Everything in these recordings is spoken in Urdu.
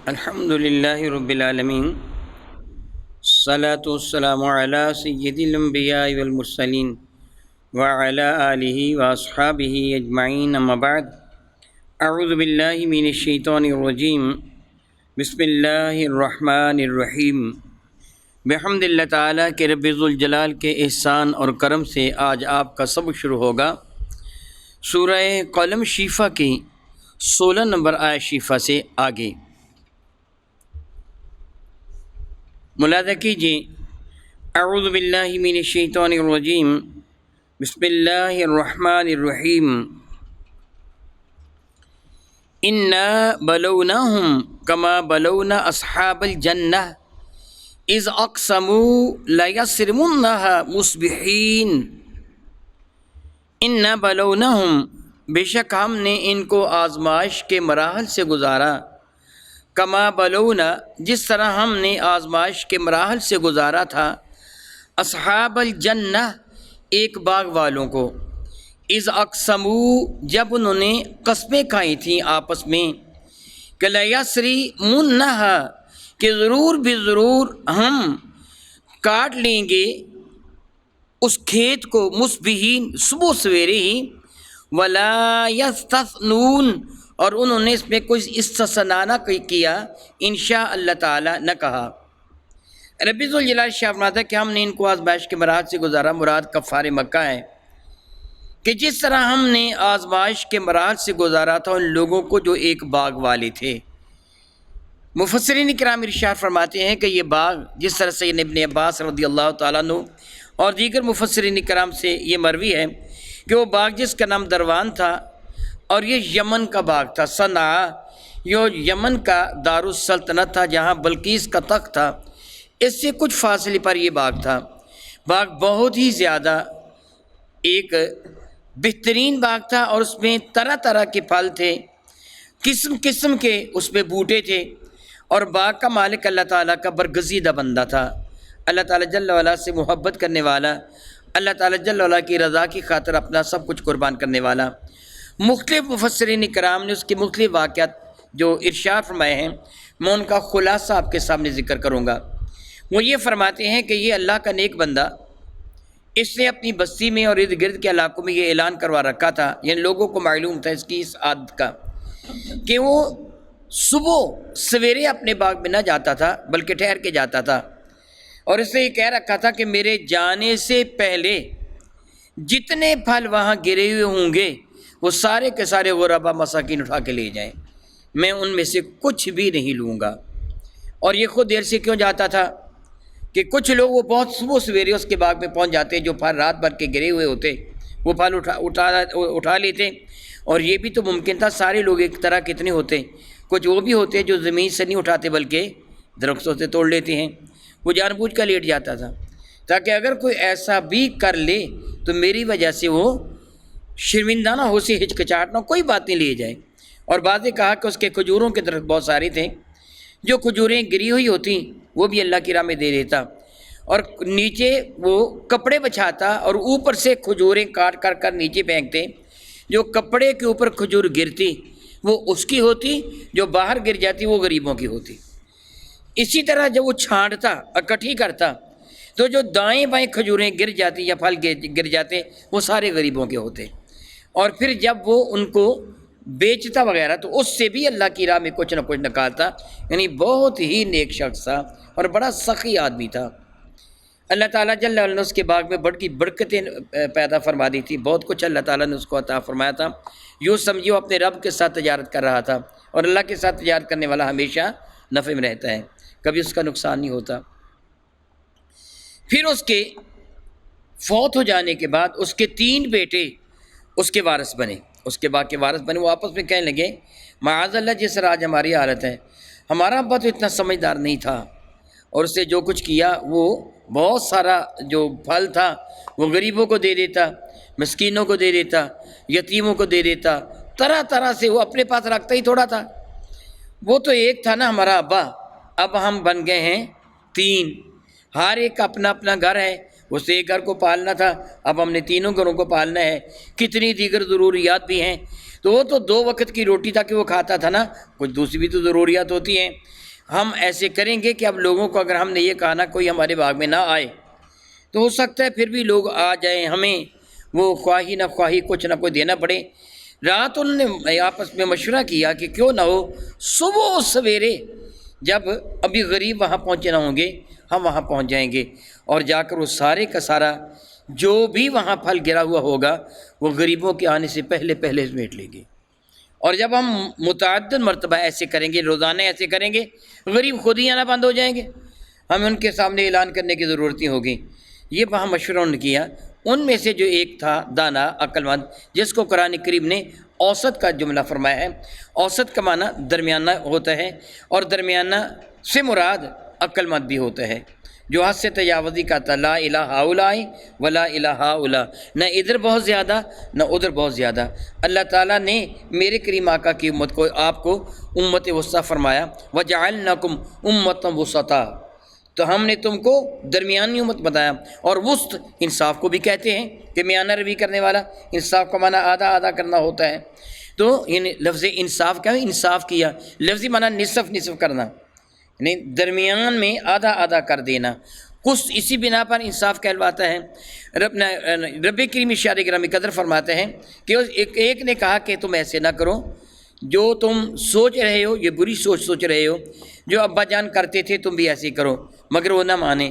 الحمد للہ رب العالمین، الصلاۃ والسلام علی سید الانبیاء والمرسلین وعلی آلہ واصحابہ اجمعین، اما بعد، اعوذ باللہ من الشیطان الرجیم، بسم اللہ الرحمن الرحیم۔ بحمد اللہ تعالیٰ کے رب ذوالجلال کے احسان اور کرم سے آج آپ کا سبق شروع ہوگا سورہ قلم شیفہ کی 16 نمبر آیت شیفہ سے آگے۔ ملاحظہ کیجیے، اعوذ باللہ من الشیطان الرجیم، بسم اللہ الرحمن الرحیم۔ انا بلوناہم کما بلونا اصحاب الجنہ اذ اقسموا لیصرمنها مصبحین۔ انا بلوناہم، بے شک ہم نے ان کو آزمائش کے مراحل سے گزارا، کما بلونا، جس طرح ہم نے آزمائش کے مراحل سے گزارا تھا، اصحاب الجنہ، ایک باغ والوں کو، اذ اقسموا، جب انہوں نے قسمیں کھائی تھیں آپس میں، کہ لیصرمنها، کہ ضرور بھی ضرور ہم کاٹ لیں گے اس کھیت کو، مصبحین، صبح سویرے ہی، ولا یستثنون، اور انہوں نے اس میں کوئی استثناء نہ کیا، انشاء اللہ تعالیٰ نہ کہا۔ رب ذوالجلال شاہ فرماتا ہے کہ ہم نے ان کو آزمائش کے مراحل سے گزارا، مراد کفار مکہ ہے، کہ جس طرح ہم نے آزمائش کے مراحل سے گزارا تھا ان لوگوں کو جو ایک باغ والے تھے۔ مفسرین کرام ارشاد فرماتے ہیں کہ یہ باغ، جس طرح سے ابن عباس رضی اللہ تعالیٰ عنہ اور دیگر مفسرین کرام سے یہ مروی ہے کہ وہ باغ جس کا نام دروان تھا، اور یہ یمن کا باغ تھا، صنعاء، یہ یمن کا دارالسلطنت تھا جہاں بلقیس کا تخت تھا، اس سے کچھ فاصلے پر یہ باغ تھا۔ باغ بہت ہی زیادہ ایک بہترین باغ تھا، اور اس میں طرح طرح کے پھل تھے، قسم قسم کے اس میں بوٹے تھے، اور باغ کا مالک اللہ تعالیٰ کا برگزیدہ بندہ تھا، اللہ تعالیٰ جل وعلا سے محبت کرنے والا، اللہ تعالیٰ جل وعلا کی رضا کی خاطر اپنا سب کچھ قربان کرنے والا۔ مختلف مفسرین کرام نے اس کے مختلف واقعات جو ارشاد فرمائے ہیں، میں ان کا خلاصہ آپ کے سامنے ذکر کروں گا۔ وہ یہ فرماتے ہیں کہ یہ اللہ کا نیک بندہ، اس نے اپنی بستی میں اور ارد گرد کے علاقوں میں یہ اعلان کروا رکھا تھا، یعنی لوگوں کو معلوم تھا اس کی اس عادت کا، کہ وہ صبح سویرے اپنے باغ میں نہ جاتا تھا بلکہ ٹھہر کے جاتا تھا، اور اس نے یہ کہہ رکھا تھا کہ میرے جانے سے پہلے جتنے پھل وہاں گرے ہوئے ہوں گے وہ سارے کے سارے غربا مساکین اٹھا کے لے جائیں، میں ان میں سے کچھ بھی نہیں لوں گا۔ اور یہ خود دیر سے کیوں جاتا تھا کہ کچھ لوگ وہ بہت صبح سویرے اس کے باغ میں پہنچ جاتے، جو پھل رات بھر کے گرے ہوئے ہوتے وہ پھل اٹھا لیتے، اور یہ بھی تو ممکن تھا سارے لوگ ایک طرح کتنے ہوتے، کچھ وہ بھی ہوتے جو زمین سے نہیں اٹھاتے بلکہ درختوں سے توڑ لیتے ہیں، وہ جان بوجھ کر لیٹ جاتا تھا تاکہ اگر کوئی ایسا بھی کر لے تو میری وجہ سے وہ شرمندہ نہ ہو، سے ہچکچاہٹ نہ، کوئی بات نہیں لے جائے۔ اور بعض نے کہا کہ اس کے کھجوروں کے درخت بہت سارے تھے، جو کھجوریں گری ہوئی ہوتی وہ بھی اللہ کی راہ میں دے دیتا، اور نیچے وہ کپڑے بچھاتا اور اوپر سے کھجوریں کاٹ کر نیچے پھینکتے، جو کپڑے کے اوپر کھجور گرتی وہ اس کی ہوتی، جو باہر گر جاتی وہ غریبوں کی ہوتی۔ اسی طرح جب وہ چھانٹتا، اکٹھی کرتا، تو جو دائیں بائیں کھجوریں گر جاتی یا پھل گر جاتے وہ سارے غریبوں کے ہوتے، اور پھر جب وہ ان کو بیچتا وغیرہ تو اس سے بھی اللہ کی راہ میں کچھ نہ کچھ نکالتا، یعنی بہت ہی نیک شخص تھا اور بڑا سخی آدمی تھا۔ اللہ تعالیٰ جل وعلا نے اس کے باغ میں بڑی برکتیں پیدا فرما دی تھی، بہت کچھ اللہ تعالیٰ نے اس کو عطا فرمایا تھا۔ یوں سمجھو اپنے رب کے ساتھ تجارت کر رہا تھا، اور اللہ کے ساتھ تجارت کرنے والا ہمیشہ نفع میں رہتا ہے، کبھی اس کا نقصان نہیں ہوتا۔ پھر اس کے فوت ہو جانے کے بعد اس کے 3 بیٹے اس کے وارث بنے، اس کے باغ کے وارث بنے۔ وہ آپس میں کہنے لگے، معاذ اللہ، جس طرح آج ہماری حالت ہے، ہمارا ابا تو اتنا سمجھدار نہیں تھا، اور اس نے جو کچھ کیا وہ بہت سارا جو پھل تھا وہ غریبوں کو دے دیتا، مسکینوں کو دے دیتا، یتیموں کو دے دیتا، طرح طرح سے، وہ اپنے پاس رکھتا ہی تھوڑا تھا۔ وہ تو ایک تھا نا ہمارا ابا، اب ہم بن گئے ہیں 3، ہر ایک اپنا اپنا گھر ہے، اس ایک گھر کو پالنا تھا، اب ہم نے تینوں گھروں کو پالنا ہے، کتنی دیگر ضروریات بھی ہیں، تو وہ تو 2 وقت کی روٹی تھا کہ وہ کھاتا تھا نا، کچھ دوسری بھی تو ضروریات ہوتی ہیں۔ ہم ایسے کریں گے کہ اب لوگوں کو اگر ہم نے یہ کہا نا کوئی ہمارے باغ میں نہ آئے، تو ہو سکتا ہے پھر بھی لوگ آ جائیں، ہمیں وہ خواہی نہ خواہی کچھ نہ کوئی دینا پڑے۔ رات انہوں نے آپس میں مشورہ کیا کہ کیوں نہ ہو صبح سویرے جب ابھی غریب وہاں پہنچے نہ ہوں گے، ہم وہاں پہنچ جائیں گے اور جا کر وہ سارے کا سارا جو بھی وہاں پھل گرا ہوا ہوگا وہ غریبوں کے آنے سے پہلے پہلے سمیٹ لیں گے۔ اور جب ہم متعدد مرتبہ ایسے کریں گے، روزانہ ایسے کریں گے، غریب خود ہی آنا بند ہو جائیں گے، ہمیں ان کے سامنے اعلان کرنے کی ضرورت نہیں ہوگی۔ یہ وہاں مشورہ انہوں نے کیا۔ ان میں سے جو ایک تھا دانا عقل مند، جس کو قرآن کریم نے اوسط کا جملہ فرمایا ہے۔ اوسط کا معنی درمیانہ ہوتا ہے، اور درمیانہ سے مراد عقل مند بھی ہوتا ہے، جو حد سے تجاوزی کا تھا، لا الہ ہؤلاء ولا الہ ہؤلاء، نہ ادھر بہت زیادہ نہ ادھر بہت زیادہ۔ اللہ تعالیٰ نے میرے کریم آقا کی امت کو، آپ کو امت وسطیٰ فرمایا، وجعلناکم امۃ وسطا، تو ہم نے تم کو درمیانی امت بتایا۔ اور وسط انصاف کو بھی کہتے ہیں کہ میانہ روی کرنے والا، انصاف کا معنی آدھا آدھا کرنا ہوتا ہے۔ تو یعنی لفظ انصاف کیا ہے؟ انصاف کیا، لفظی معنی نصف نصف کرنا، یعنی درمیان میں آدھا آدھا کر دینا، کچھ اسی بنا پر انصاف کہلواتا ہے۔ رب کریم شاعر گرامی قدر فرماتے ہیں کہ ایک نے کہا کہ تم ایسے نہ کرو، جو تم سوچ رہے ہو یہ بری سوچ رہے ہو، جو ابا جان کرتے تھے تم بھی ایسے ہی کرو، مگر وہ نہ مانے۔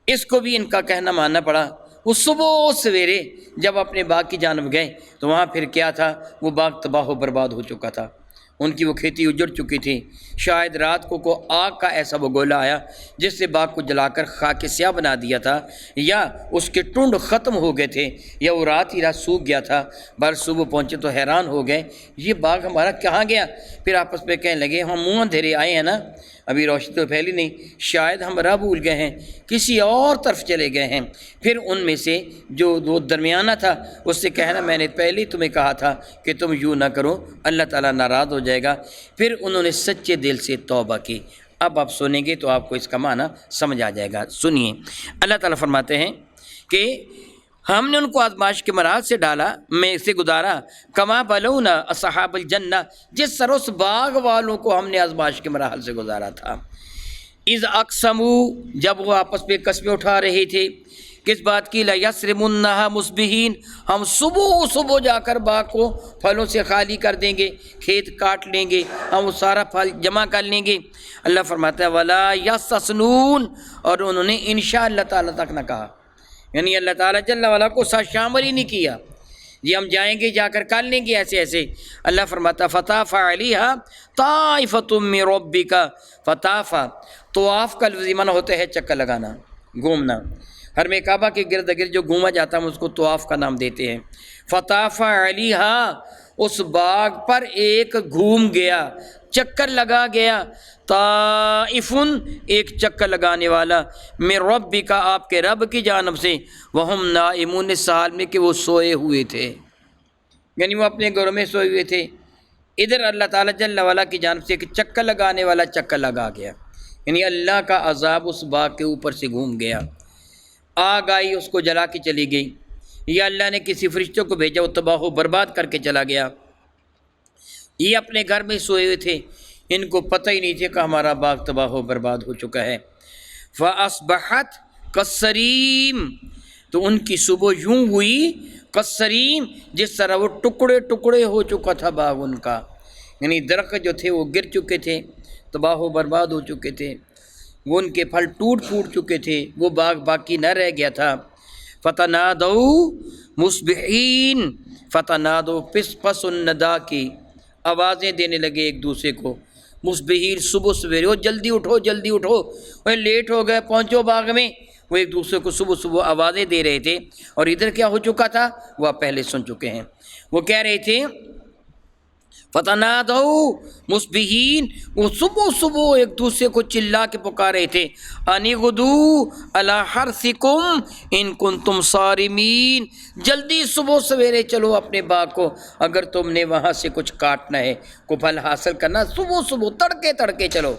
اس کو بھی ان کا کہنا ماننا پڑا۔ وہ صبح سویرے جب اپنے باغ کی جانب گئے تو وہاں پھر کیا تھا، وہ باغ تباہ و برباد ہو چکا تھا، ان کی وہ کھیتی اجڑ چکی تھی۔ شاید رات کو آگ کا ایسا وہ گولا آیا جس سے باغ کو جلا کر خاک سیاہ بنا دیا تھا، یا اس کے ٹنڈ ختم ہو گئے تھے، یا وہ رات ہی رات سوکھ گیا تھا۔ بر صبح پہنچے تو حیران ہو گئے، یہ باغ ہمارا کہاں گیا؟ پھر آپس میں کہنے لگے، ہم منہ اندھیرے آئے ہیں نا، ابھی روشنی تو پھیلی نہیں، شاید ہم راہ بھول گئے ہیں، کسی اور طرف چلے گئے ہیں۔ پھر ان میں سے جو وہ درمیانہ تھا اس سے کہنا، میں نے پہلے تمہیں کہا تھا کہ تم یوں نہ کرو، اللہ تعالیٰ ناراض ہو جائے گا۔ پھر انہوں نے سچے دل سے توبہ کی۔ اب آپ سنیں گے تو آپ کو اس کا معنی سمجھ آ جائے گا۔ سنیے، اللہ تعالیٰ فرماتے ہیں کہ ہم نے ان کو آزمائش کے مراحل سے ڈالا، میں سے گزارا، کما بلونا اصحاب الجنہ، جس طرح اس باغ والوں کو ہم نے آزمائش کے مراحل سے گزارا تھا۔ اذ اقسموا، جب وہ آپس میں قسمیں اٹھا رہے تھے، کس بات کی؟ لیسرمنھا مصبحین، ہم صبح جا کر باغ کو پھلوں سے خالی کر دیں گے، کھیت کاٹ لیں گے، ہم وہ سارا پھل جمع کر لیں گے۔ اللہ فرماتا ہے ولا یستثنون، اور انہوں نے انشاء اللہ تعالیٰ تک نہ کہا، یعنی اللہ تعالیٰ جل وعلا کو ساتھ شامل ہی نہیں کیا، جی ہم جائیں گے جا کر کر لیں گے ایسے ایسے۔ اللہ فرماتا فطاف علیہا طائفۃ من ربک، فطاف، طواف کا لفظی معنی ہوتا ہے چکر لگانا، گھومنا۔ حرم کعبہ کے گرد گرد جو گھوما جاتا ہے ہم اس کو طواف کا نام دیتے ہیں۔ فطاف علیہا، اس باغ پر ایک گھوم گیا، چکر لگا گیا، طائفن، ایک چکر لگانے والا، من ربک، آپ کے رب کی جانب سے، وہم نائمون، اس حال میں کہ وہ سوئے ہوئے تھے، یعنی وہ اپنے گھروں میں سوئے ہوئے تھے۔ ادھر اللہ تعالیٰ جل وعلا کی جانب سے ایک چکر لگانے والا چکر لگا گیا، یعنی اللہ کا عذاب اس باغ کے اوپر سے گھوم گیا، آگ آئی اس کو جلا کے چلی گئی، یا اللہ نے کسی فرشتوں کو بھیجا وہ تباہ و برباد کر کے چلا گیا۔ یہ اپنے گھر میں سوئے ہوئے تھے، ان کو پتہ ہی نہیں تھا کہ ہمارا باغ تباہ و برباد ہو چکا ہے۔ فَأَصْبَحَتْ كَالصَّرِيمِ، تو ان کی صبح یوں ہوئی کالصریم، جس طرح وہ ٹکڑے ٹکڑے ہو چکا تھا باغ ان کا، یعنی درخت جو تھے وہ گر چکے تھے، تباہ و برباد ہو چکے تھے، وہ ان کے پھل ٹوٹ پھوٹ چکے تھے، وہ باغ باقی نہ رہ گیا تھا۔ فَتَنَادَوْا مُصْبِحِينَ، فَتَنَادَوْا، پس الندا کی آوازیں دینے لگے ایک دوسرے کو، مصبحین، صبح سویرے، وہ جلدی اٹھو جلدی اٹھو، وہ لیٹ ہو گئے پہنچو باغ میں، وہ ایک دوسرے کو صبح آوازیں دے رہے تھے۔ اور ادھر کیا ہو چکا تھا وہ آپ پہلے سن چکے ہیں، وہ کہہ رہے تھے فتنادوا مصبحین، وہ صبح ایک دوسرے کو چلا کے پکار رہے تھے، ان غدوا علی حرثکم ان کنتم صارمین، جلدی صبح سویرے چلو اپنے باغ کو، اگر تم نے وہاں سے کچھ کاٹنا ہے، کو پھل حاصل کرنا، صبح تڑکے چلو۔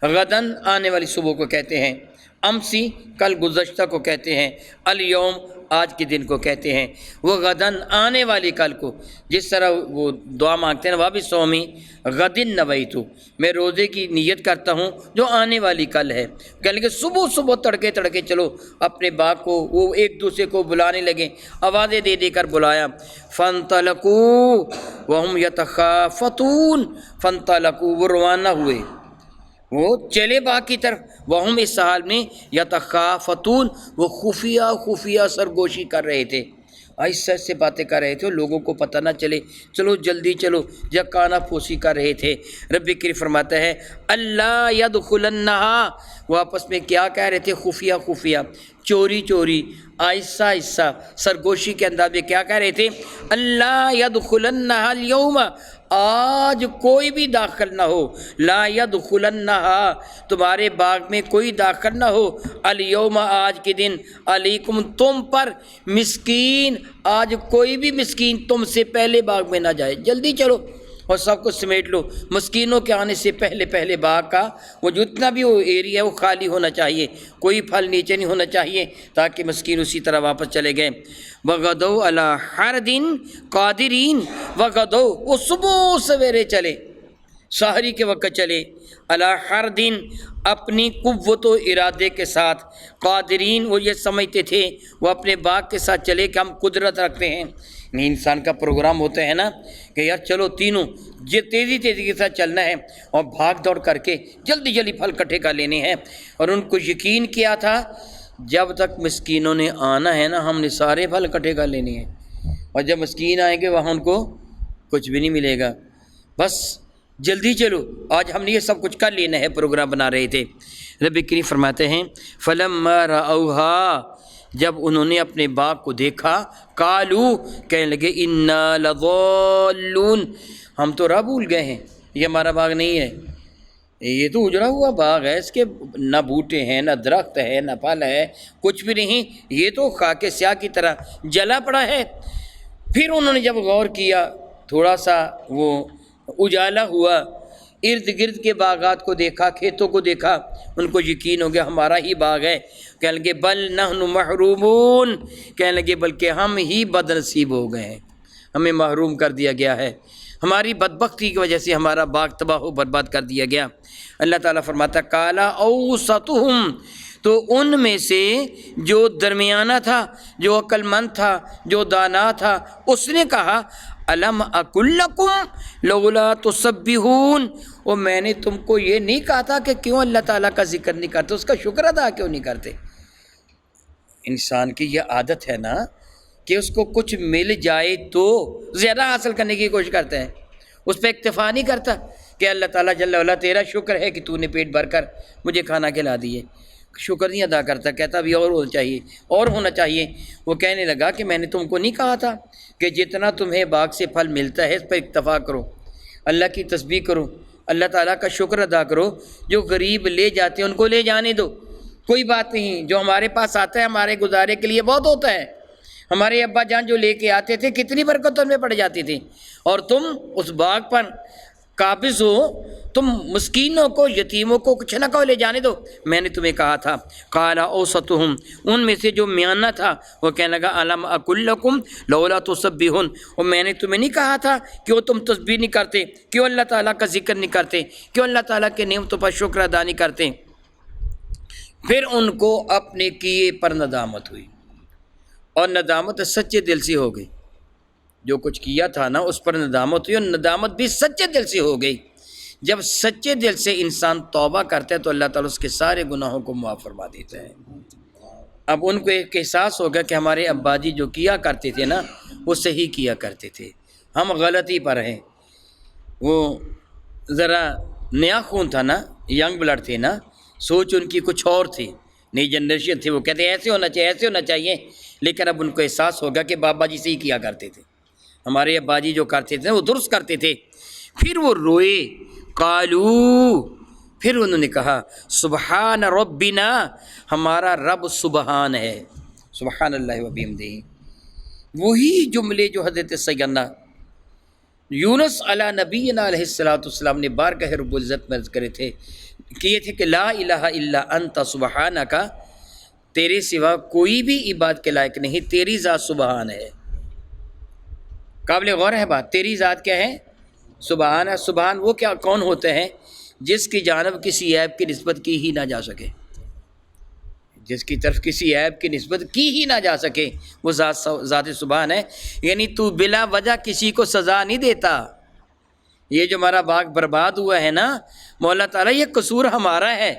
غدن آنے والی صبح کو کہتے ہیں، امسی کل گزشتہ کو کہتے ہیں، الیوم آج کے دن کو کہتے ہیں، وہ غدن آنے والی کل کو، جس طرح وہ دعا مانگتے ہیں وابی سومی غدن نویتو، میں روزے کی نیت کرتا ہوں جو آنے والی کل ہے۔ کہنے لگے صبح صبح تڑکے تڑکے چلو اپنے باغ کو، وہ ایک دوسرے کو بلانے لگے، آوازیں دے دے کر بلایا۔ فانطلقوا وہم یتخافتون، فانطلقوا وہ روانہ ہوئے، وہ چلے باغ کی طرف، وہم اس حال میں یتخافتون وہ خفیہ سرگوشی کر رہے تھے، ایسے سے باتیں کر رہے تھے لوگوں کو پتہ نہ چلے، چلو جلدی چلو، یا کانا پھوسی کر رہے تھے۔ رب کریم فرماتا ہے اللہ یدخلنہا، وہ آپس میں کیا کہہ رہے تھے؟ خفیہ چوری چوری آہستہ آہستہ سرگوشی کے انداز میں کیا کہہ رہے تھے؟ اللہ یدخلنہا اليوم، آج کوئی بھی داخل نہ ہو، لا یدخلنہا تمہارے باغ میں کوئی داخل نہ ہو، الیوم آج کے دن، علیکم تم پر، مسکین آج کوئی بھی مسکین تم سے پہلے باغ میں نہ جائے، جلدی چلو اور سب کو سمیٹ لو۔ مسکینوں کے آنے سے پہلے باغ کا وہ جتنا بھی وہ ایریا ہے وہ خالی ہونا چاہیے، کوئی پھل نیچے نہیں ہونا چاہیے، تاکہ مسکین اسی طرح واپس چلے گئے۔ وغدوا علی حرد قادرین، وغدوا وہ صبح سویرے چلے، سحری کے وقت چلے، علی حرد اپنی قوت و ارادے کے ساتھ، قادرین وہ یہ سمجھتے تھے وہ اپنے باغ کے ساتھ چلے کہ ہم قدرت رکھتے ہیں۔ انسان کا پروگرام ہوتا ہے نا کہ یار چلو تینوں یہ تیزی کے ساتھ چلنا ہے اور بھاگ دوڑ کر کے جلدی جلدی پھل کٹھے کر لینے ہیں، اور ان کو یقین کیا تھا جب تک مسکینوں نے آنا ہے نا ہم نے سارے پھل کٹھے کر لینے ہیں، اور جب مسکین آئیں گے وہاں ان کو کچھ بھی نہیں ملے گا، بس جلدی چلو آج ہم نے یہ سب کچھ کر لینا ہے، پروگرام بنا رہے تھے۔ رب کریم فرماتے ہیں فلما رأوها، جب انہوں نے اپنے باغ کو دیکھا، قالو کہنے لگے انا لضالون، ہم تو راہ بھول گئے ہیں، یہ ہمارا باغ نہیں ہے، یہ تو اجڑا ہوا باغ ہے، اس کے نہ بوٹے ہیں نہ درخت ہے نہ پھل ہے، کچھ بھی نہیں، یہ تو خاک سیاہ کی طرح جلا پڑا ہے۔ پھر انہوں نے جب غور کیا، تھوڑا سا وہ اجالا ہوا، ارد گرد کے باغات کو دیکھا، کھیتوں کو دیکھا، ان کو یقین ہو گیا ہمارا ہی باغ ہے۔ کہنے لگے بل نحن محرومون، کہنے لگے بلکہ ہم ہی بد نصیب ہو گئے ہیں، ہمیں محروم کر دیا گیا ہے، ہماری بدبختی کی وجہ سے ہمارا باغ تباہ و برباد کر دیا گیا۔ اللہ تعالیٰ فرماتا کالا اوسطہم، تو ان میں سے جو درمیانہ تھا، جو عقل مند تھا، جو دانا تھا، اس نے کہا الم اقل لکم لولا تسبحون، اور میں نے تم کو یہ نہیں کہا تھا کہ کیوں اللہ تعالیٰ کا ذکر نہیں کرتے، اس کا شکر ادا کیوں نہیں کرتے۔ انسان کی یہ عادت ہے نا کہ اس کو کچھ مل جائے تو زیادہ حاصل کرنے کی کوشش کرتا ہے، اس پہ اکتفا نہیں کرتا کہ اللہ تعالیٰ جل وعلا تیرا شکر ہے کہ تو نے پیٹ بھر کر مجھے کھانا کھلا دیے، شکر نہیں ادا کرتا، کہتا ابھی اور ہونا چاہیے اور ہونا چاہیے۔ وہ کہنے لگا کہ میں نے تم کو نہیں کہا تھا کہ جتنا تمہیں باغ سے پھل ملتا ہے اس پر اکتفا کرو، اللہ کی تسبیح کرو، اللہ تعالیٰ کا شکر ادا کرو، جو غریب لے جاتے ہیں ان کو لے جانے دو، کوئی بات نہیں، جو ہمارے پاس آتا ہے ہمارے گزارے کے لیے بہت ہوتا ہے۔ ہمارے ابا جان جو لے کے آتے تھے کتنی برکت ان میں پڑ جاتی تھی، اور تم اس باغ پر قابض ہو، تم مسکینوں کو یتیموں کو کچھ نہ کہو، لے جانے دو، میں نے تمہیں کہا تھا۔ قال اوسطہم، ان میں سے جو میانہ تھا وہ کہنے لگا الم اقل لکم لولا تسبحون، اور میں نے تمہیں نہیں کہا تھا کیوں تم تسبیح نہیں کرتے، کیوں اللہ تعالیٰ کا ذکر نہیں کرتے، کیوں اللہ تعالیٰ کے نعمتوں پر شکر ادا نہیں کرتے۔ پھر ان کو اپنے کیے پر ندامت ہوئی، اور ندامت سچے دل سے ہو گئی، جو کچھ کیا تھا نا اس پر ندامت ہوئی، اور ندامت بھی سچے دل سے ہو گئی۔ جب سچے دل سے انسان توبہ کرتا ہے تو اللہ تعالیٰ اس کے سارے گناہوں کو معاف فرما دیتا ہے۔ اب ان کو ایک احساس ہوگا کہ ہمارے ابا جی جو کیا کرتے تھے نا وہ صحیح کیا کرتے تھے، ہم غلطی پر ہیں۔ وہ ذرا نیا خون تھا نا، ینگ بلڈ تھے نا، سوچ ان کی کچھ اور تھی، نئی جنریشن تھی، وہ کہتے ایسے ہونا چاہیے ایسے ہونا چاہیے، لیکن اب ان کو احساس ہوگا کہ بابا جی صحیح کیا کرتے تھے، ہمارے ابا جی جو کرتے تھے وہ درست کرتے تھے۔ پھر وہ روئے، قالو، پھر انہوں نے کہا سبحان ربنا، ہمارا رب سبحان ہے، سبحان اللہ و بحمدہ، وہی جملے جو حضرت سیدنا یونس علی نبینا علیہ الصلوۃ والسلام نے بارگاہ رب العزت میں عرض کرے تھے کیے تھے کہ لا الہ الا انت سبحانک، تیرے سوا کوئی بھی عبادت کے لائق نہیں، تیری ذات سبحان ہے۔ قابل غور ہے بات، تیری ذات کیا ہے؟ سبحان ہے۔ سبحان وہ کیا کون ہوتے ہیں؟ جس کی جانب کسی عیب کی نسبت کی ہی نہ جا سکے، جس کی طرف کسی عیب کی نسبت کی ہی نہ جا سکے، وہ ذات سبحان ہے۔ یعنی تو بلا وجہ کسی کو سزا نہیں دیتا۔ یہ جو ہمارا باغ برباد ہوا ہے نا مولا تعالیٰ، یہ قصور ہمارا ہے،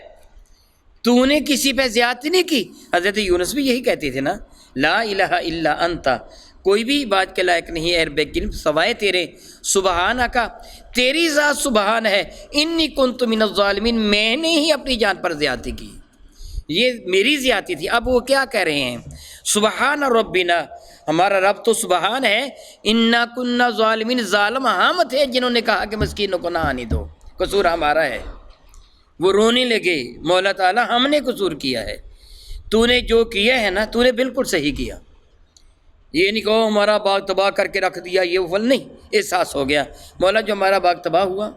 تو نے کسی پہ زیادتی نہیں کی۔ حضرت یونس بھی یہی کہتے تھے نا، لا الہ الا انت، کوئی بھی بات کے لائق نہیں ہے رب العالمین سوائے تیرے، سبحانک، تیری ذات سبحان ہے، انی کنت من الظالمین، میں نے ہی اپنی جان پر زیادتی کی، یہ میری زیادتی تھی۔ اب وہ کیا کہہ رہے ہیں؟ سبحان ربنا، ہمارا رب تو سبحان ہے، انا کننا ظالمین، ظالم ہم تھے جنہوں نے کہا کہ مسکینوں کو نہ آنے دو، قصور ہمارا ہے۔ وہ رونے لگے، مولا تعالیٰ ہم نے قصور کیا ہے، تو نے جو کیا ہے نا تو نے بالکل صحیح کیا، یہ نہیں کہو ہمارا باغ تباہ کر کے رکھ دیا، یہ فل نہیں، احساس ہو گیا مولا جو ہمارا باغ تباہ ہوا،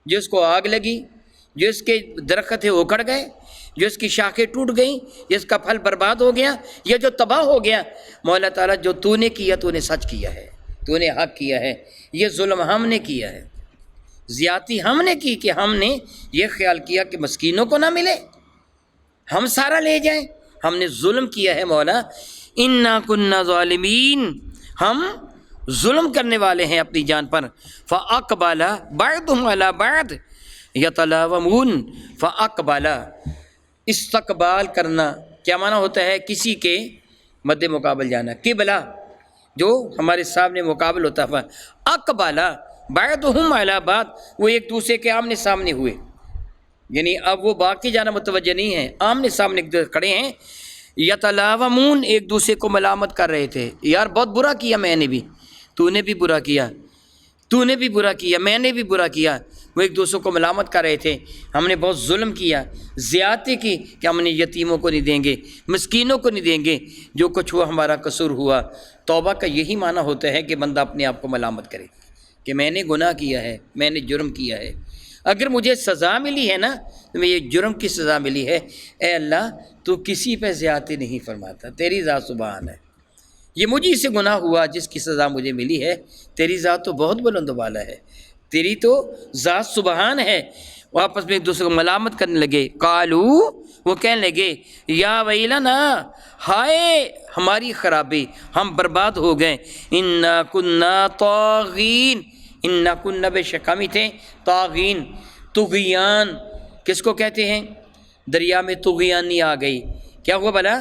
جس کو آگ لگی، جس کے درخت تھے اکھڑ گئے، جس کی شاخیں ٹوٹ گئیں، جس کا پھل برباد ہو گیا، یہ جو تباہ ہو گیا، مولا تعالیٰ جو تو نے کیا تو نے سچ کیا ہے، تو نے حق کیا ہے، یہ ظلم ہم نے کیا ہے، زیادتی ہم نے کی کہ ہم نے یہ خیال کیا کہ مسکینوں کو نہ ملے، ہم سارا لے جائیں، ہم نے ظلم کیا ہے مولا، انا کننا ظالمین، ہم ظلم کرنے والے ہیں اپنی جان پر۔ فاقبل بعضهم علی بعض یتلاومون، فاقبل، استقبال کرنا کیا معنی ہوتا ہے؟ کسی کے مد مقابل جانا، قبلہ جو ہمارے سامنے مقابل ہوتا ہے، اقبال بعضهم علی بعض، وہ ایک دوسرے کے آمنے سامنے ہوئے، یعنی اب وہ باقی جانا متوجہ نہیں ہے، آمنے سامنے کھڑے ہیں، یتلاومون، ایک دوسرے کو ملامت کر رہے تھے، یار بہت برا کیا میں نے بھی، تو نے بھی برا کیا، تو نے بھی برا کیا، میں نے بھی برا کیا، وہ ایک دوسرے کو ملامت کر رہے تھے، ہم نے بہت ظلم کیا، زیادتی کی کہ ہم نے یتیموں کو نہیں دیں گے، مسکینوں کو نہیں دیں گے، جو کچھ ہوا ہمارا قصور ہوا۔ توبہ کا یہی معنی ہوتا ہے کہ بندہ اپنے آپ کو ملامت کرے کہ میں نے گناہ کیا ہے، میں نے جرم کیا ہے، اگر مجھے سزا ملی ہے نا تو میں یہ جرم کی سزا ملی ہے، اے اللہ تو کسی پہ زیادتی نہیں فرماتا، تیری ذات سبحان ہے، یہ مجھے سے گناہ ہوا جس کی سزا مجھے ملی ہے، تیری ذات تو بہت بلند و بالا ہے، تیری تو ذات سبحان ہے۔ وہ آپس میں ایک دوسرے کو ملامت کرنے لگے، قالو، وہ کہنے لگے، یا ویلنا، ہائے ہماری خرابی، ہم برباد ہو گئے، انا کننا طاغین، انا کننا بے شک ہم ہی تھے، طاغین، طغیان، کس کو کہتے ہیں؟ دریا میں طغیانی آ گئی، کیا ہوا بھلا؟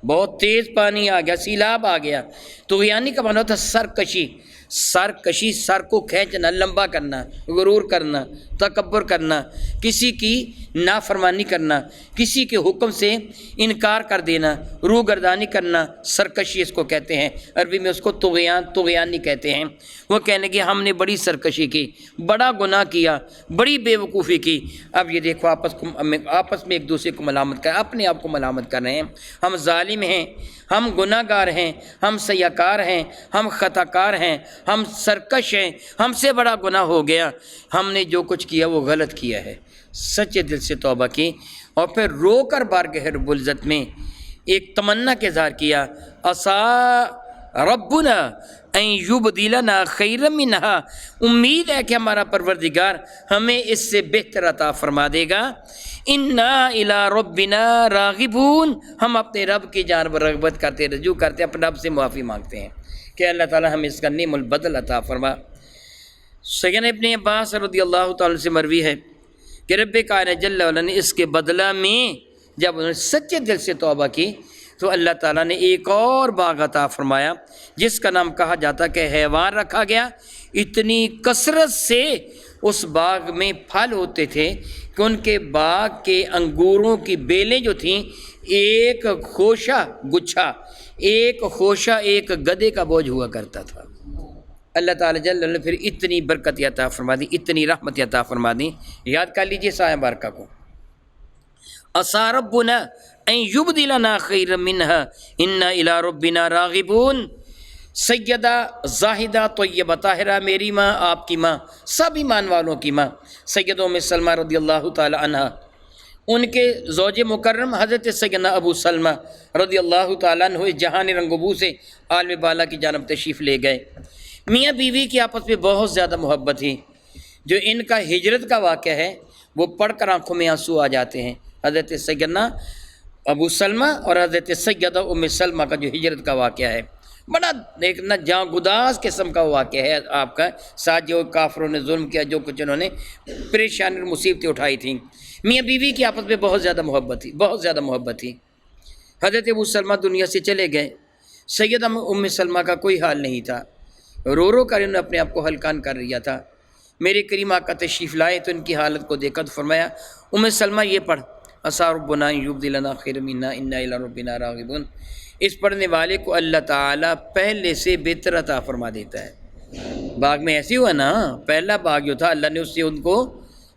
بہت تیز پانی آ گیا، سیلاب آ گیا۔ طغیانی کا معنی ہوتا ہے سرکشی، سرکشی، سر کو کھینچنا، لمبا کرنا، غرور کرنا، تکبر کرنا، کسی کی نافرمانی کرنا، کسی کے حکم سے انکار کر دینا، روگردانی کرنا، سرکشی اس کو کہتے ہیں، عربی میں اس کو طغیانی کہتے ہیں۔ وہ کہنے کہ ہم نے بڑی سرکشی کی، بڑا گناہ کیا، بڑی بے وقوفی کی، اب یہ دیکھو آپس میں ایک دوسرے کو ملامت کر، اپنے آپ کو ملامت کر رہے ہیں، ہم ظالم ہیں، ہم گناہ گار ہیں، ہم سیاکار ہیں، ہم خطا کار ہیں، ہم سرکش ہیں، ہم سے بڑا گناہ ہو گیا، ہم نے جو کچھ کیا وہ غلط کیا ہے، سچے دل سے توبہ کی، اور پھر رو کر بارگاہ رب العزت میں ایک تمنا کے اظہار کیا، عسیٰ ربنا ان یبدلنا خیرا منہا، امید ہے کہ ہمارا پروردگار ہمیں اس سے بہتر عطا فرما دے گا، انا الی ربنا راغبون، ہم اپنے رب کی جانب رغبت کرتے، رجوع کرتے، اپنے رب سے معافی مانگتے ہیں کہ اللہ تعالی ہمیں اس کا نعم البدل عطا فرما۔ سیدنا ابن عباس رضی اللہ تعالی سے مروی ہے کہ رب کائنات جل وعلا نے اس کے بدلہ میں جب انہوں نے سچے دل سے توبہ کی تو اللہ تعالیٰ نے ایک اور باغ عطا فرمایا جس کا نام کہا جاتا کہ حیوان رکھا گیا، اتنی کثرت سے اس باغ میں پھل ہوتے تھے کہ ان کے باغ کے انگوروں کی بیلیں جو تھیں، ایک خوشہ گچھا، ایک خوشہ ایک گدھے کا بوجھ ہوا کرتا تھا۔ اللہ تعالیٰ جل وعلا پھر اتنی برکت عطا فرما دی، اتنی رحمت عطا فرما دی، یاد کر لیجئے سایہ بارکہ کو، عسیٰ ربنا ان یبدلنا خیرا منہا انا الی ربنا راغبون۔ سیدہ زاہدہ طیبہ طاہرہ، میری ماں، آپ کی ماں، سب ایمان والوں کی ماں، سیدہ ام سلمہ رضی اللہ تعالی عنہ ان کے زوج مکرم حضرت سیدنا ابو سلمہ رضی اللہ تعالیٰ عنہ جہان رنگ و بو سے عالم بالا کی جانب تشریف لے گئے۔ میاں بیوی کی آپس میں بہت زیادہ محبت تھی۔ جو ان کا ہجرت کا واقعہ ہے وہ پڑھ کر آنکھوں میں آنسو آ جاتے ہیں۔ حضرت سیدنا ابو سلمہ اور حضرت سیدہ ام سلمہ کا جو ہجرت کا واقعہ ہے، بڑا ایک نہ جاں گداز قسم کا واقعہ ہے آپ کا، ساتھ جو کافروں نے ظلم کیا، جو کچھ انہوں نے پریشانی اور مصیبتیں اٹھائی تھیں۔ میاں بیوی کی آپس میں بہت زیادہ محبت تھی، بہت زیادہ محبت تھی۔ حضرت ابو سلمہ دنیا سے چلے گئے، سیدہ ام سلمہ کا کوئی حال نہیں تھا، رو رو کر انہوں نے اپنے آپ کو ہلکان کر لیا تھا۔ میرے کریم آقا تشریف لائے تو ان کی حالت کو دیکھا تو فرمایا ام سلمہ یہ پڑھ، عسیٰ ربنا ان یبدلنا خیرا منا انا الی ربنا راغبون۔ اس پڑھنے والے کو اللہ تعالیٰ پہلے سے بہتر عطا فرما دیتا ہے۔ باغ میں ایسے ہوا نا، پہلا باغ جو تھا اللہ نے اس سے ان کو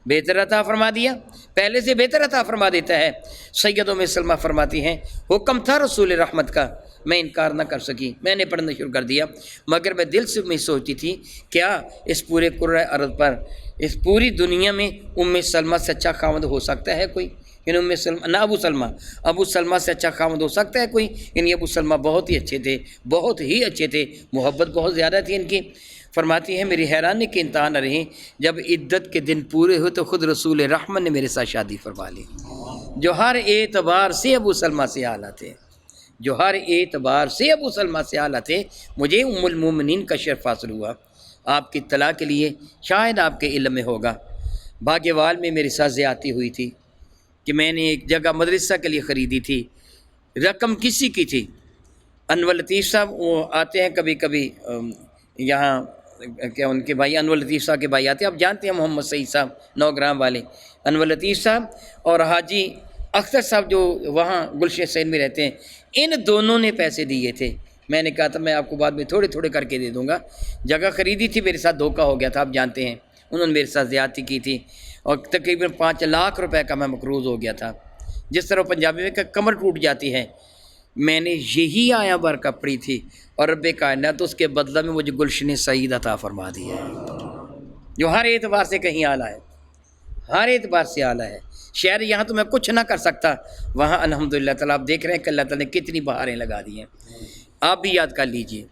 بہتر عطا فرما دیا، پہلے سے بہتر عطا فرما دیتا ہے۔ سیدہ ام سلمہ فرماتی ہیں حکم تھا رسول رحمت کا، میں انکار نہ کر سکی، میں نے پڑھنا شروع کر دیا، مگر میں دل سے میں سوچتی تھی کیا اس پورے کرۂ ارض پر، اس پوری دنیا میں ام سلمہ سے اچھا خاوند ہو سکتا ہے کوئی؟ یعنی ام سلمہ نہ ابو سلمہ سے اچھا خاوند ہو سکتا ہے کوئی؟ یعنی ابو سلمہ بہت ہی اچھے تھے، بہت ہی اچھے تھے، محبت بہت زیادہ تھی ان کی۔ فرماتی ہے میری حیرانی کے انتہا نہ رہی، جب عدت کے دن پورے ہوئے تو خود رسول رحمت نے میرے ساتھ شادی فرما لی، جو ہر اعتبار سے ابو سلمہ سے اعلیٰ تھے، جو ہر اعتبار سے ابو سلمہ سے اعلیٰ تھے۔ مجھے ام المومنین کا شرف حاصل ہوا۔ آپ کی اطلاع کے لیے شاید آپ کے علم میں ہوگا، باغیوال میں میرے ساتھ زیادتی ہوئی تھی کہ میں نے ایک جگہ مدرسہ کے لیے خریدی تھی، رقم کسی کی تھی۔ انور لطیف صاحب وہ آتے ہیں کبھی کبھی یہاں، کیا ان کے بھائی انور لطیف صاحب کے بھائی آتے ہیں، آپ جانتے ہیں محمد سعید صاحب نوگرام والے، انور لطیف صاحب اور حاجی اختر صاحب جو وہاں گلشن سین میں رہتے ہیں، ان دونوں نے پیسے دیے تھے۔ میں نے کہا تھا میں آپ کو بعد میں تھوڑے تھوڑے کر کے دے دوں گا، جگہ خریدی تھی، میرے ساتھ دھوکہ ہو گیا تھا، آپ جانتے ہیں، انہوں نے میرے ساتھ زیادتی کی تھی اور تقریباً 5 لاکھ روپے کا میں مقروض ہو گیا تھا۔ جس طرح پنجابی میں کمر ٹوٹ جاتی ہے، میں نے یہی آیا برکت پڑی تھی اور رب کائنات اس کے بدلہ میں مجھے گلشن سعید عطا فرما دیا ہے، جو ہر اعتبار سے کہیں اعلیٰ ہے، ہر اعتبار سے اعلیٰ ہے۔ شہر یہاں تو میں کچھ نہ کر سکتا، وہاں الحمدللہ تعالیٰ آپ دیکھ رہے ہیں کہ اللہ تعالیٰ نے کتنی بہاریں لگا دی ہیں۔ آپ بھی یاد کر لیجئے،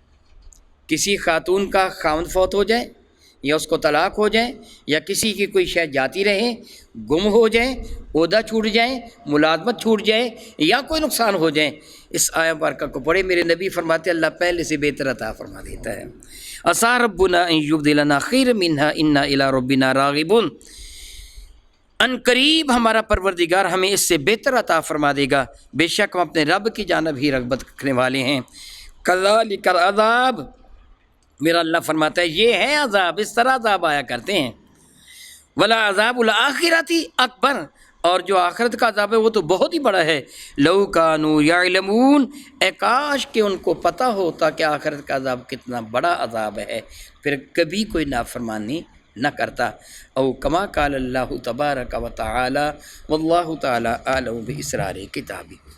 کسی خاتون کا خاوند فوت ہو جائے یا اس کو طلاق ہو جائے یا کسی کی کوئی شے جاتی رہے، گم ہو جائے، عہدہ چھوٹ جائے، ملازمت چھوٹ جائے یا کوئی نقصان ہو جائے، اس آیت مبارکہ کو پڑھے، میرے نبی فرماتے اللہ پہلے سے بہتر عطا فرما دیتا ہے۔ عسیٰ ربنا ان یبدلنا خیرا منہا انا الی ربنا راغبون۔ ان قریب ہمارا پروردگار ہمیں اس سے بہتر عطا فرما دے گا، بے شک ہم اپنے رب کی جانب ہی رغبت رکھنے والے ہیں۔ کذالک العذاب، میرا اللہ فرماتا ہے یہ ہے عذاب، اس طرح عذاب آیا کرتے ہیں۔ ولا عذاب الآخرۃ اکبر، اور جو آخرت کا عذاب ہے وہ تو بہت ہی بڑا ہے۔ لو کانوا یعلمون، اے کاش کہ ان کو پتہ ہوتا کہ آخرت کا عذاب کتنا بڑا عذاب ہے، پھر کبھی کوئی نافرمانی نہ کرتا۔ او کما قال اللہ تبارک و تعالی واللہ تعالی اعلم باسرار کتابہ۔